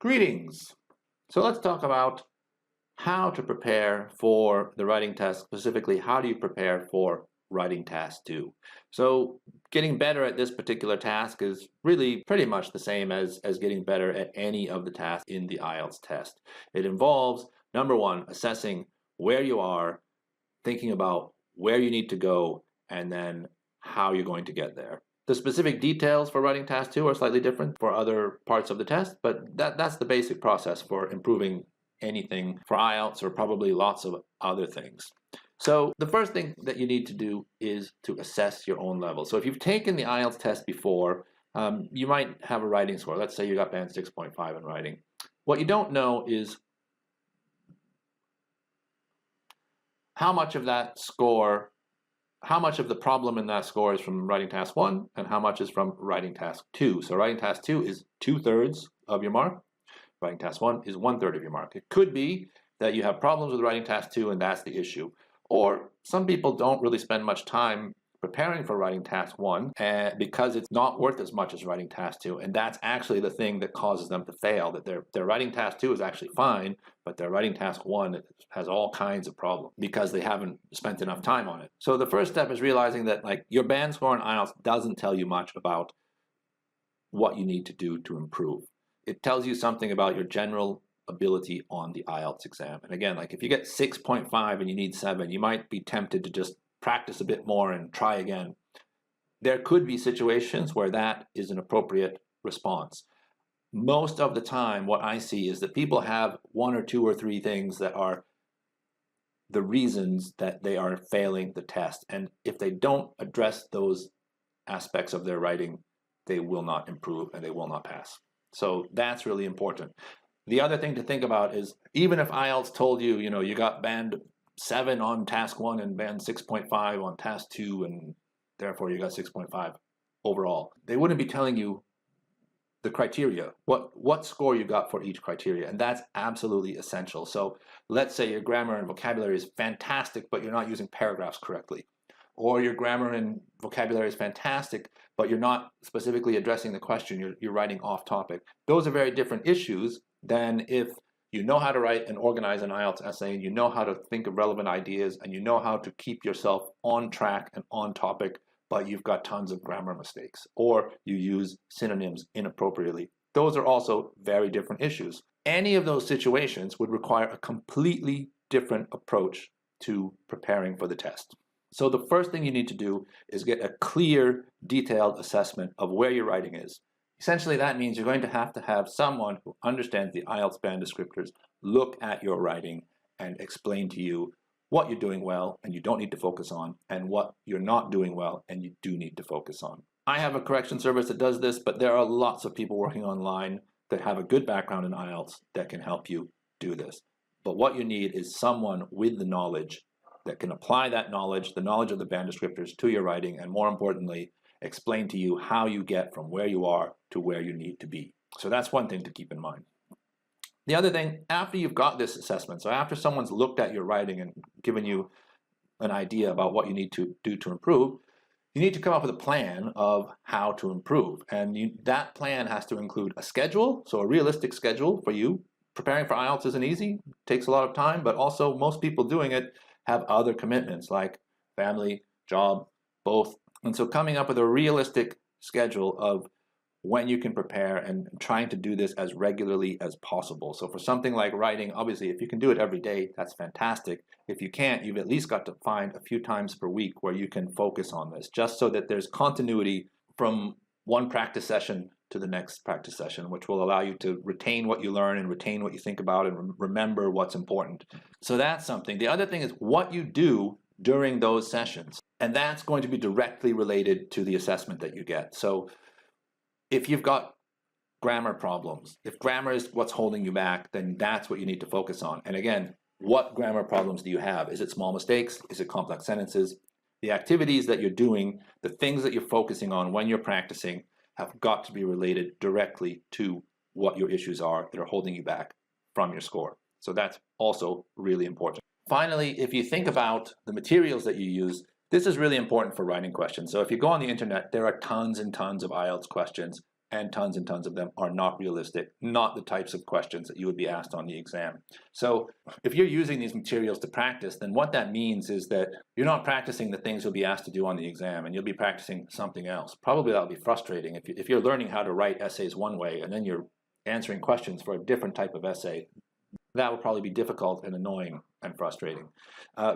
Greetings! So let's talk about how to prepare for the writing test, specifically how do you prepare for writing task 2. So getting better at this particular task is really pretty much the same as getting better at any of the tasks in the IELTS test. It involves, number one, assessing where you are, thinking about where you need to go, and then how you're going to get there. The specific details for writing task 2 are slightly different for other parts of the test, but that's the basic process for improving anything for IELTS or probably lots of other things. So the first thing that you need to do is to assess your own level. So if you've taken the IELTS test before, you might have a writing score. Let's say you got band 6.5 in writing. What you don't know is how much of that score, how much of the problem in that score is from writing task 1 and how much is from writing task 2. So writing task 2 is 2/3 of your mark. Writing task 1 is 1/3 of your mark. It could be that you have problems with writing task 2 and that's the issue. Or some people don't really spend much time preparing for writing task 1 because it's not worth as much as writing task 2, and that's actually the thing that causes them to fail, that their writing task 2 is actually fine, but their writing task 1 has all kinds of problems because they haven't spent enough time on it. So the first step is realizing that your band score in IELTS doesn't tell you much about what you need to do to improve. It tells you something about your general ability on the IELTS exam. And again, if you get 6.5 and you need 7, you might be tempted to just practice a bit more and try again. There could be situations where that is an appropriate response. Most of the time, what I see is that people have 1 or 2 or 3 things that are the reasons that they are failing the test. And if they don't address those aspects of their writing, they will not improve and they will not pass. So that's really important. The other thing to think about is, even if IELTS told you, you got band 7 on task 1 and band 6.5 on task 2, and therefore you got 6.5 overall, they wouldn't be telling you the criteria, what score you got for each criteria, and that's absolutely essential. So let's say your grammar and vocabulary is fantastic, but you're not using paragraphs correctly. Or your grammar and vocabulary is fantastic, but you're not specifically addressing the question, you're writing off topic. Those are very different issues than if you know how to write and organize an IELTS essay, and you know how to think of relevant ideas, and you know how to keep yourself on track and on topic, but you've got tons of grammar mistakes, or you use synonyms inappropriately. Those are also very different issues. Any of those situations would require a completely different approach to preparing for the test. So the first thing you need to do is get a clear, detailed assessment of where your writing is. Essentially, that means you're going to have someone who understands the IELTS band descriptors look at your writing and explain to you what you're doing well and you don't need to focus on, and what you're not doing well and you do need to focus on. I have a correction service that does this, but there are lots of people working online that have a good background in IELTS that can help you do this. But what you need is someone with the knowledge that can apply that knowledge, the knowledge of the band descriptors, to your writing, and more importantly, explain to you how you get from where you are to where you need to be. So that's one thing to keep in mind. The other thing, after you've got this assessment, so after someone's looked at your writing and given you an idea about what you need to do to improve, you need to come up with a plan of how to improve. And that plan has to include a schedule, so a realistic schedule for you. Preparing for IELTS isn't easy, takes a lot of time, but also most people doing it have other commitments like family, job, both. And so coming up with a realistic schedule of when you can prepare and trying to do this as regularly as possible. So for something like writing, obviously, if you can do it every day, that's fantastic. If you can't, you've at least got to find a few times per week where you can focus on this, just so that there's continuity from one practice session to the next practice session, which will allow you to retain what you learn and retain what you think about and remember what's important. So that's something. The other thing is what you do during those sessions. And that's going to be directly related to the assessment that you get. So if you've got grammar problems, if grammar is what's holding you back, then that's what you need to focus on. And again, what grammar problems do you have? Is it small mistakes? Is it complex sentences? The activities that you're doing, the things that you're focusing on when you're practicing, have got to be related directly to what your issues are that are holding you back from your score. So that's also really important. Finally, if you think about the materials that you use, this is really important for writing questions. So if you go on the internet, there are tons and tons of IELTS questions, and tons of them are not realistic, not the types of questions that you would be asked on the exam. So if you're using these materials to practice, then what that means is that you're not practicing the things you'll be asked to do on the exam, and you'll be practicing something else. Probably that'll be frustrating if you're learning how to write essays one way and then you're answering questions for a different type of essay. That will probably be difficult and annoying and frustrating.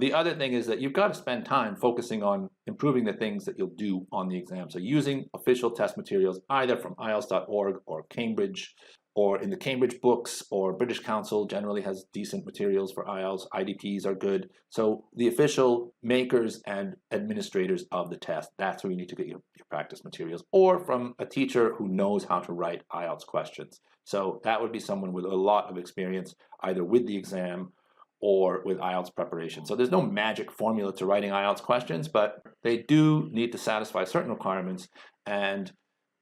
The other thing is that you've got to spend time focusing on improving the things that you'll do on the exam. So using official test materials, either from IELTS.org or Cambridge, or in the Cambridge books, or British Council generally has decent materials for IELTS. IDPs are good. So the official makers and administrators of the test, that's where you need to get your practice materials, or from a teacher who knows how to write IELTS questions. So that would be someone with a lot of experience, either with the exam or with IELTS preparation. So there's no magic formula to writing IELTS questions, but they do need to satisfy certain requirements, and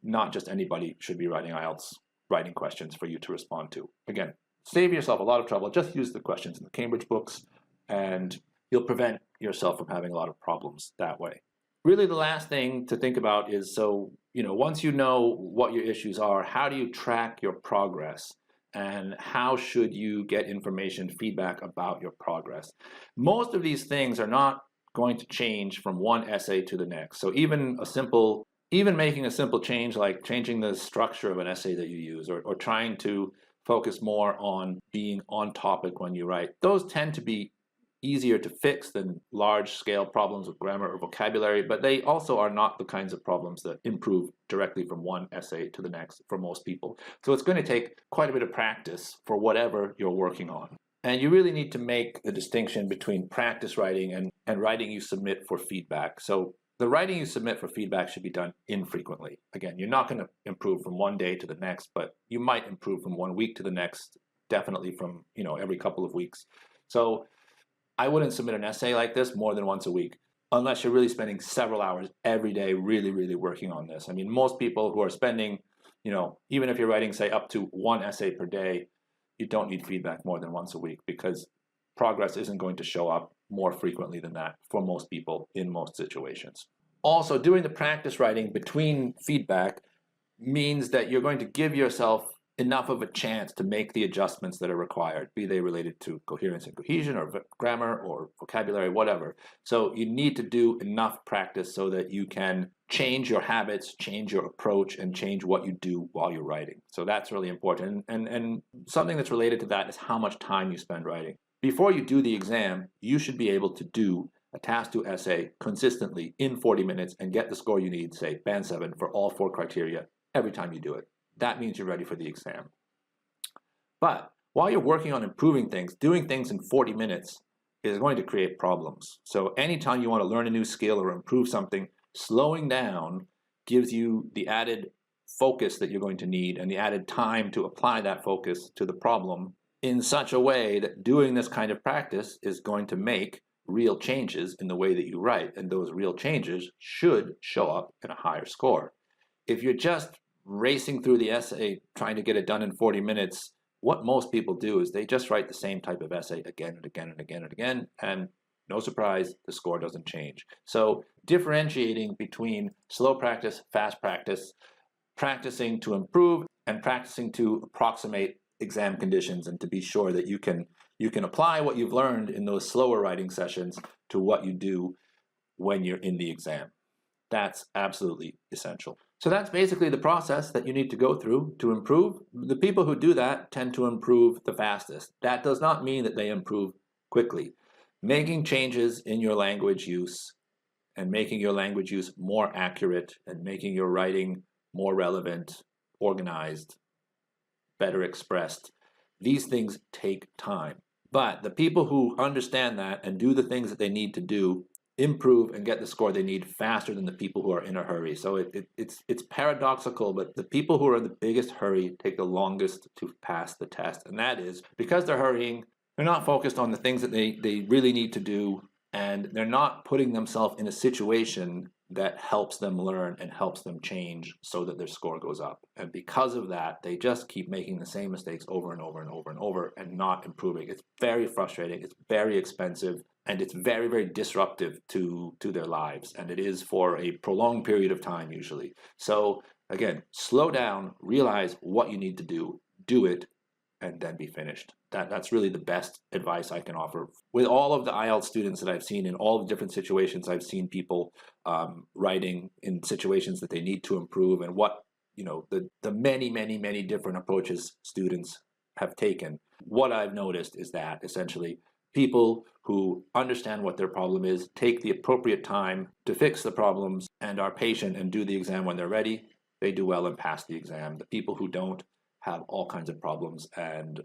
not just anybody should be writing IELTS writing questions for you to respond to. Again, save yourself a lot of trouble. Just use the questions in the Cambridge books, and you'll prevent yourself from having a lot of problems that way. Really, the last thing to think about is, so, once you know what your issues are, how do you track your progress? And how should you get information, feedback about your progress? Most of these things are not going to change from one essay to the next. So even making a simple change, like changing the structure of an essay that you use, or trying to focus more on being on topic when you write, those tend to be easier to fix than large-scale problems with grammar or vocabulary, but they also are not the kinds of problems that improve directly from one essay to the next for most people. So it's going to take quite a bit of practice for whatever you're working on. And you really need to make the distinction between practice writing and writing you submit for feedback. So the writing you submit for feedback should be done infrequently. Again, you're not going to improve from one day to the next, but you might improve from 1 week to the next, definitely from every couple of weeks. So I wouldn't submit an essay like this more than once a week, unless you're really spending several hours every day really working on this. I mean, most people who are spending, even if you're writing, say, up to one essay per day, you don't need feedback more than once a week, because progress isn't going to show up more frequently than that for most people in most situations. Also, doing the practice writing between feedback means that you're going to give yourself enough of a chance to make the adjustments that are required, be they related to coherence and cohesion or grammar or vocabulary, whatever. So you need to do enough practice so that you can change your habits, change your approach, and change what you do while you're writing. So that's really important. And something that's related to that is how much time you spend writing. Before you do the exam, you should be able to do a Task 2 essay consistently in 40 minutes and get the score you need, say Band 7, for all 4 criteria every time you do it. That means you're ready for the exam. But while you're working on improving things, doing things in 40 minutes is going to create problems. So anytime you want to learn a new skill or improve something, slowing down gives you the added focus that you're going to need and the added time to apply that focus to the problem in such a way that doing this kind of practice is going to make real changes in the way that you write, and those real changes should show up in a higher score. If you're just racing through the essay, trying to get it done in 40 minutes, what most people do is they just write the same type of essay again and again and again and again, and no surprise, the score doesn't change. So differentiating between slow practice, fast practice, practicing to improve, and practicing to approximate exam conditions, and to be sure that you can apply what you've learned in those slower writing sessions to what you do when you're in the exam. That's absolutely essential. So that's basically the process that you need to go through to improve. The people who do that tend to improve the fastest. That does not mean that they improve quickly. Making changes in your language use and making your language use more accurate and making your writing more relevant, organized, better expressed, these things take time. But the people who understand that and do the things that they need to do improve and get the score they need faster than the people who are in a hurry. So it's paradoxical, but the people who are in the biggest hurry take the longest to pass the test. And that is because they're hurrying, they're not focused on the things that they really need to do, and they're not putting themselves in a situation that helps them learn and helps them change so that their score goes up. And because of that, they just keep making the same mistakes over and over and over and over and not improving. It's very frustrating, it's very expensive, and it's very disruptive to their lives. And it is for a prolonged period of time usually. So Again, slow down, realize what you need to do it, and then be finished. That's really the best advice I can offer. With all of the IELTS students that I've seen in all the different situations, I've seen people writing in situations that they need to improve, and what, you know, the many different approaches students have taken. What I've noticed is that essentially people who understand what their problem is, take the appropriate time to fix the problems, and are patient and do the exam when they're ready, they do well and pass the exam. The people who don't have all kinds of problems, and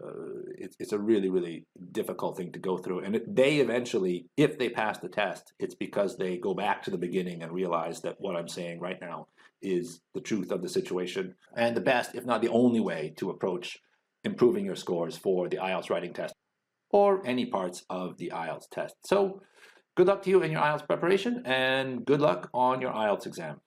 it's a really difficult thing to go through. And they eventually, if they pass the test, it's because they go back to the beginning and realize that what I'm saying right now is the truth of the situation, and the best, if not the only way, to approach improving your scores for the IELTS writing test or any parts of the IELTS test. So good luck to you in your IELTS preparation, and good luck on your IELTS exam.